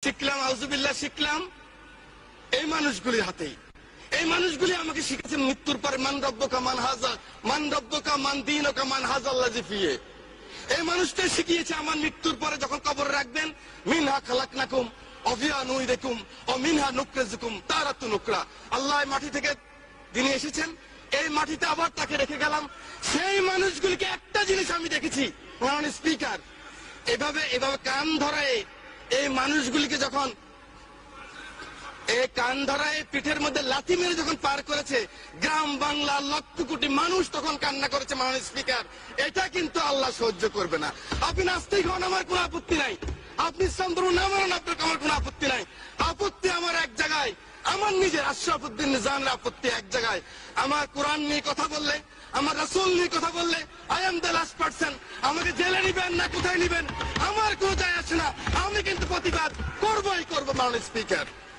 শিখলাম, আউযুবিল্লাহ শিখলাম এই মানুষগুলির হাতেই। এই মানুষগুলি আমাকে শিখেছে মৃত্যুর পরে মান রব্বুকা মান হাযা মান রব্বুকা মান দীনুকা মান হাযাল্লাযী ফিহি। এই মানুষটা শিখিয়েছে আমার মৃত্যুর পরে যখন কবরে রাখবেন, মিনহা খালাকনাকুম ওয়া ফিহা নুইদুকুম ওয়া মিনহা নুখরিজুকুম তারাতুন উখরা। আল্লাহ মাটি থেকে যিনি এসেছেন, এই মাটিতে আবার তাকে রেখে গেলাম। সেই মানুষগুলিকে একটা জিনিস আমি দেখেছি, মাননীয় স্পিকার, এভাবে এভাবে কান ধরায় এই মানুষগুলিকে যখন এই কান ধরায় পিঠের মধ্যে লাথি মেরে যখন পার করেছে, গ্রাম বাংলা লক্ষ কোটি মানুষ তখন কান্না করেছে। মাননীয় স্পিকার, এটা কিন্তু আল্লাহ সহ্য করবে না। আপনি নাস্তিক হন, আমার কোনো আপত্তি নাই। আপনি চন্দ্র না মানেন, আপনার আমার কোনো আপত্তি নাই। আপত্তি আমার এক জায়গায়, আমার নিজের আশরাফুদ্দিন নিজামের আপত্তি এক জায়গায়। আমার কোরআন নিয়ে কথা বললে, আমার রাসূল নিয়ে কথা বললে, I am the last person. আমাকে জেলে নিবেন না কোথায় নিবেন আমার কোনো যায় আসে না। আমি কিন্তু প্রতিবাদ করবই করবো। মাননীয় স্পিকার,